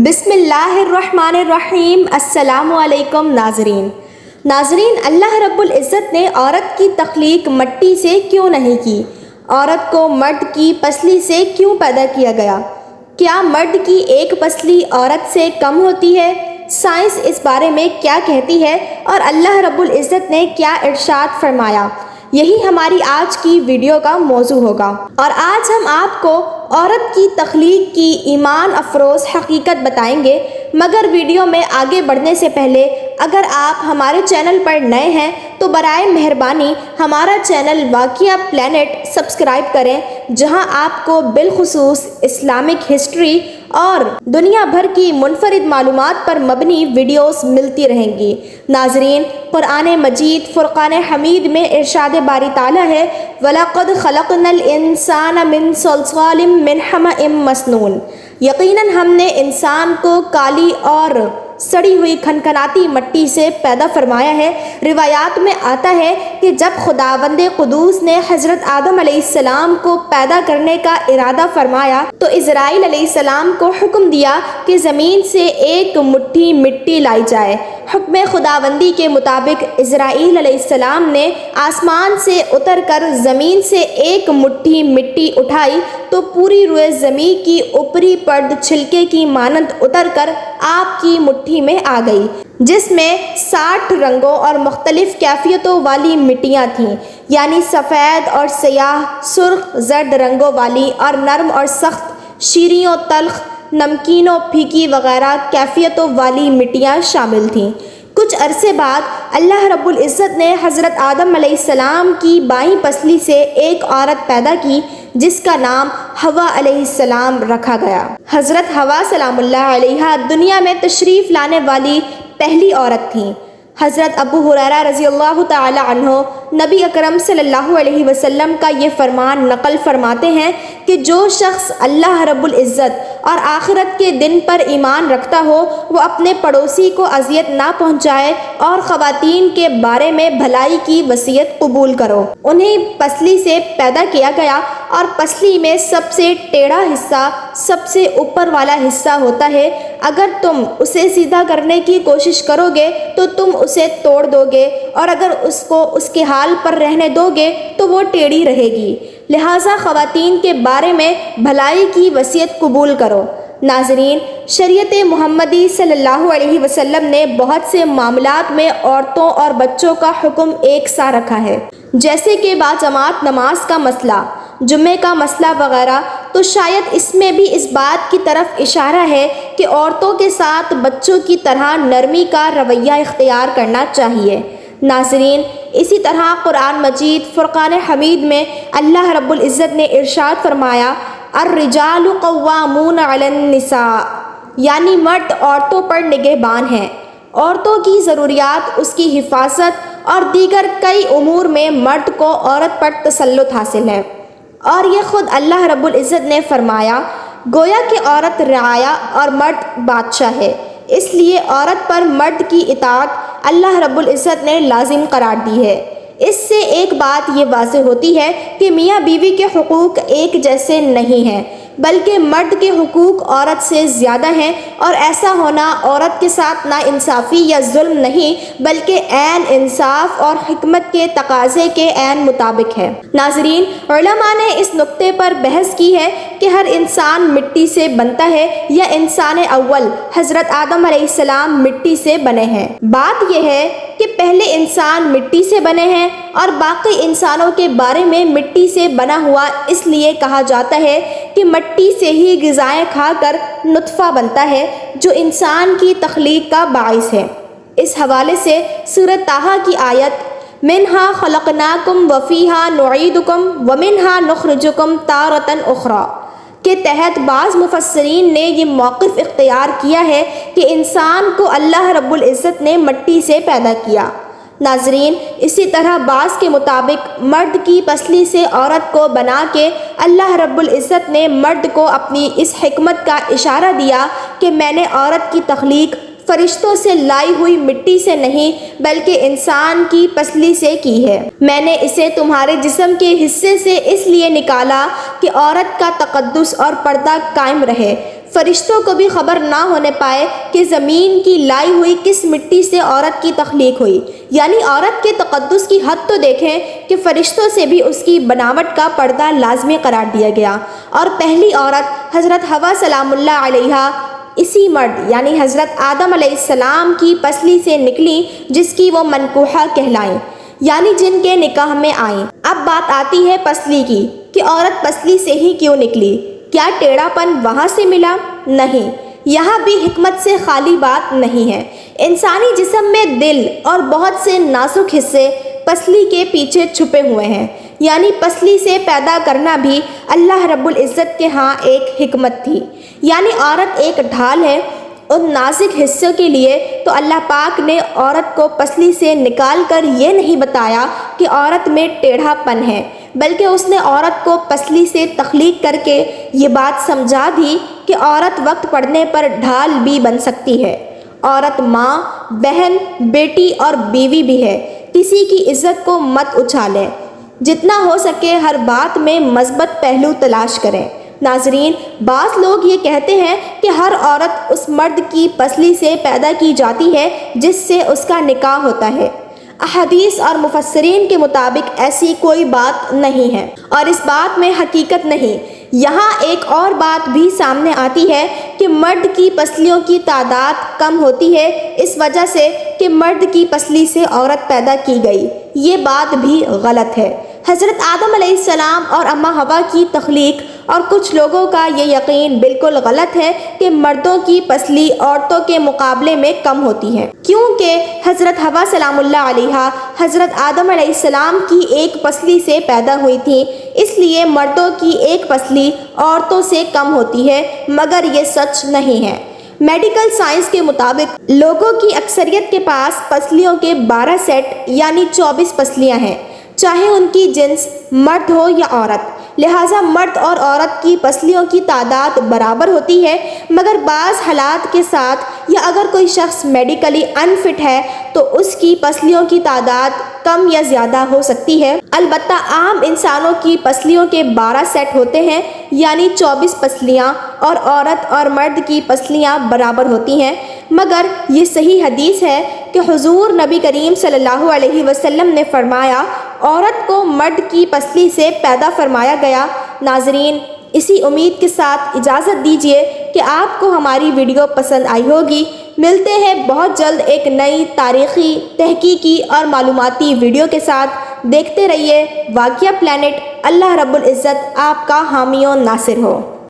بسم اللہ الرحمن الرحیم۔ السلام علیکم ناظرین، اللہ رب العزت نے عورت کی تخلیق مٹی سے کیوں نہیں کی؟ عورت کو مرد کی پسلی سے کیوں پیدا کیا گیا؟ کیا مرد کی ایک پسلی عورت سے کم ہوتی ہے؟ سائنس اس بارے میں کیا کہتی ہے اور اللہ رب العزت نے کیا ارشاد فرمایا؟ یہی ہماری آج کی ویڈیو کا موضوع ہوگا، اور آج ہم آپ کو عورت کی تخلیق کی ایمان افروز حقیقت بتائیں گے۔ مگر ویڈیو میں آگے بڑھنے سے پہلے اگر آپ ہمارے چینل پر نئے ہیں تو برائے مہربانی ہمارا چینل واقعہ پلانٹ سبسکرائب کریں، جہاں آپ کو بالخصوص اسلامک ہسٹری اور دنیا بھر کی منفرد معلومات پر مبنی ویڈیوز ملتی رہیں گی۔ ناظرین، قرآن مجید فرقان حمید میں ارشاد باری تعالیٰ ہے، وَلَقَدْ خَلَقْنَا الْإِنسَانَ مِنْ صَلْصَالٍ مِّنْ حَمَإٍ مَّسْنُونٍ، یقیناً ہم نے انسان کو کالی اور سڑی ہوئی کھنکھناتی مٹی سے پیدا فرمایا ہے۔ روایات میں آتا ہے کہ جب خداوند قدوس نے حضرت آدم علیہ السلام کو پیدا کرنے کا ارادہ فرمایا تو اسرائیل علیہ السلام کو حکم دیا کہ زمین سے ایک مٹھی مٹی لائی جائے۔ حکم خداوندی کے مطابق اسرائیل علیہ السلام نے آسمان سے اتر کر زمین سے ایک مٹھی مٹی اٹھائی تو پوری روئے زمین کی اوپری پرد چھلکے کی مانند اتر کر آپ کی مٹھی میں آ گئی، جس میں 60 رنگوں اور مختلف کیفیتوں والی مٹیاں تھیں، یعنی سفید اور سیاہ، سرخ، زرد رنگوں والی اور نرم اور سخت، شیریں و تلخ، نمکین و پھیکی وغیرہ کیفیتوں والی مٹیاں شامل تھیں۔ کچھ عرصے بعد اللہ رب العزت نے حضرت آدم علیہ السلام کی بائیں پسلی سے ایک عورت پیدا کی جس کا نام حوا علیہ السلام رکھا گیا۔ حضرت حوا سلام اللہ علیہا دنیا میں تشریف لانے والی پہلی عورت تھیں۔ حضرت ابو ہریرہ رضی اللہ تعالی عنہ نبی اکرم صلی اللہ علیہ وسلم کا یہ فرمان نقل فرماتے ہیں کہ جو شخص اللہ رب العزت اور آخرت کے دن پر ایمان رکھتا ہو وہ اپنے پڑوسی کو اذیت نہ پہنچائے اور خواتین کے بارے میں بھلائی کی وصیت قبول کرو۔ انہیں پسلی سے پیدا کیا گیا اور پسلی میں سب سے ٹیڑھا حصہ سب سے اوپر والا حصہ ہوتا ہے۔ اگر تم اسے سیدھا کرنے کی کوشش کرو گے تو تم اسے توڑ دو گے، اور اگر اس کو اس کے حال پر رہنے دو گے تو وہ ٹیڑھی رہے گی۔ لہٰذا خواتین کے بارے میں بھلائی کی وصیت قبول کرو۔ ناظرین، شریعت محمدی صلی اللہ علیہ وسلم نے بہت سے معاملات میں عورتوں اور بچوں کا حکم ایک سا رکھا ہے، جیسے کہ باجماعت نماز کا مسئلہ، جمعے کا مسئلہ وغیرہ۔ تو شاید اس میں بھی اس بات کی طرف اشارہ ہے کہ عورتوں کے ساتھ بچوں کی طرح نرمی کا رویہ اختیار کرنا چاہیے۔ ناظرین، اسی طرح قرآن مجید فرقان حمید میں اللہ رب العزت نے ارشاد فرمایا، الرجال قوامون علی النساء، یعنی مرد عورتوں پر نگہبان ہیں۔ عورتوں کی ضروریات، اس کی حفاظت اور دیگر کئی امور میں مرد کو عورت پر تسلط حاصل ہے، اور یہ خود اللہ رب العزت نے فرمایا، گویا کہ عورت رعایا اور مرد بادشاہ ہے، اس لیے عورت پر مرد کی اطاعت اللہ رب العزت نے لازم قرار دی ہے۔ اس سے ایک بات یہ واضح ہوتی ہے کہ میاں بیوی کے حقوق ایک جیسے نہیں ہیں، بلکہ مرد کے حقوق عورت سے زیادہ ہیں، اور ایسا ہونا عورت کے ساتھ ناانصافی یا ظلم نہیں بلکہ عین انصاف اور حکمت کے تقاضے کے عین مطابق ہے۔ ناظرین، علماء نے اس نقطے پر بحث کی ہے کہ ہر انسان مٹی سے بنتا ہے یا انسان اول حضرت آدم علیہ السلام مٹی سے بنے ہیں۔ بات یہ ہے کہ پہلے انسان مٹی سے بنے ہیں اور باقی انسانوں کے بارے میں مٹی سے بنا ہوا اس لیے کہا جاتا ہے کہ مٹی سے ہی غذائیں کھا کر نطفہ بنتا ہے جو انسان کی تخلیق کا باعث ہے۔ اس حوالے سے سورۃ طٰہٰ کی آیت منہا خلقناکم وفیہا نعیدکم ومنہا نخرجکم تارۃ اخری کے تحت بعض مفسرین نے یہ موقف اختیار کیا ہے کہ انسان کو اللہ رب العزت نے مٹی سے پیدا کیا۔ ناظرین، اسی طرح بعض کے مطابق مرد کی پسلی سے عورت کو بنا کے اللہ رب العزت نے مرد کو اپنی اس حکمت کا اشارہ دیا کہ میں نے عورت کی تخلیق فرشتوں سے لائی ہوئی مٹی سے نہیں بلکہ انسان کی پسلی سے کی ہے۔ میں نے اسے تمہارے جسم کے حصے سے اس لیے نکالا کہ عورت کا تقدس اور پردہ قائم رہے۔ فرشتوں کو بھی خبر نہ ہونے پائے کہ زمین کی لائی ہوئی کس مٹی سے عورت کی تخلیق ہوئی۔ یعنی عورت کے تقدس کی حد تو دیکھیں کہ فرشتوں سے بھی اس کی بناوٹ کا پردہ لازمی قرار دیا گیا، اور پہلی عورت حضرت حوا سلام اللہ علیہا اسی مرد یعنی حضرت آدم علیہ السلام کی پسلی سے نکلی جس کی وہ منکوحہ کہلائیں، یعنی جن کے نکاح میں آئیں۔ اب بات آتی ہے پسلی کی کہ عورت پسلی سے ہی کیوں نکلی؟ کیا ٹیڑھا پن وہاں سے ملا؟ نہیں، یہاں بھی حکمت سے خالی بات نہیں ہے۔ انسانی جسم میں دل اور بہت سے نازک حصے پسلی کے پیچھے چھپے ہوئے ہیں، یعنی پسلی سے پیدا کرنا بھی اللہ رب العزت کے ہاں ایک حکمت تھی۔ یعنی عورت ایک ڈھال ہے ان نازک حصوں کے لیے، تو اللہ پاک نے عورت کو پسلی سے نکال کر یہ نہیں بتایا کہ عورت میں ٹیڑھا پن ہے، بلکہ اس نے عورت کو پسلی سے تخلیق کر کے یہ بات سمجھا دی کہ عورت وقت پڑنے پر ڈھال بھی بن سکتی ہے۔ عورت ماں، بہن، بیٹی اور بیوی بھی ہے۔ کسی کی عزت کو مت اچھالیں، جتنا ہو سکے ہر بات میں مثبت پہلو تلاش کریں۔ ناظرین، بعض لوگ یہ کہتے ہیں کہ ہر عورت اس مرد کی پسلی سے پیدا کی جاتی ہے جس سے اس کا نکاح ہوتا ہے۔ احادیث اور مفسرین کے مطابق ایسی کوئی بات نہیں ہے اور اس بات میں حقیقت نہیں۔ یہاں ایک اور بات بھی سامنے آتی ہے کہ مرد کی پسلیوں کی تعداد کم ہوتی ہے اس وجہ سے کہ مرد کی پسلی سے عورت پیدا کی گئی۔ یہ بات بھی غلط ہے۔ حضرت آدم علیہ السلام اور اماں حوا کی تخلیق اور کچھ لوگوں کا یہ یقین بالکل غلط ہے کہ مردوں کی پسلی عورتوں کے مقابلے میں کم ہوتی ہے، کیونکہ حضرت حوا سلام اللہ علیہا حضرت آدم علیہ السلام کی ایک پسلی سے پیدا ہوئی تھیں، اس لیے مردوں کی ایک پسلی عورتوں سے کم ہوتی ہے، مگر یہ سچ نہیں ہے۔ میڈیکل سائنس کے مطابق لوگوں کی اکثریت کے پاس پسلیوں کے 12 سیٹ یعنی 24 پسلیاں ہیں، چاہے ان کی جنس مرد ہو یا عورت۔ لہٰذا مرد اور عورت کی پسلیوں کی تعداد برابر ہوتی ہے، مگر بعض حالات کے ساتھ یا اگر کوئی شخص میڈیکلی انفٹ ہے تو اس کی پسلیوں کی تعداد کم یا زیادہ ہو سکتی ہے۔ البتہ عام انسانوں کی پسلیوں کے 12 سیٹ ہوتے ہیں، یعنی 24 پسلیاں، اور عورت اور مرد کی پسلیاں برابر ہوتی ہیں۔ مگر یہ صحیح حدیث ہے کہ حضور نبی کریم صلی اللہ علیہ وسلم نے فرمایا، عورت کو مرد کی پسلی سے پیدا فرمایا گیا۔ ناظرین، اسی امید کے ساتھ اجازت دیجیے کہ آپ کو ہماری ویڈیو پسند آئی ہوگی۔ ملتے ہیں بہت جلد ایک نئی تاریخی، تحقیقی اور معلوماتی ویڈیو کے ساتھ۔ دیکھتے رہیے واقعہ پلانٹ۔ اللہ رب العزت آپ کا حامی و ناصر ہو۔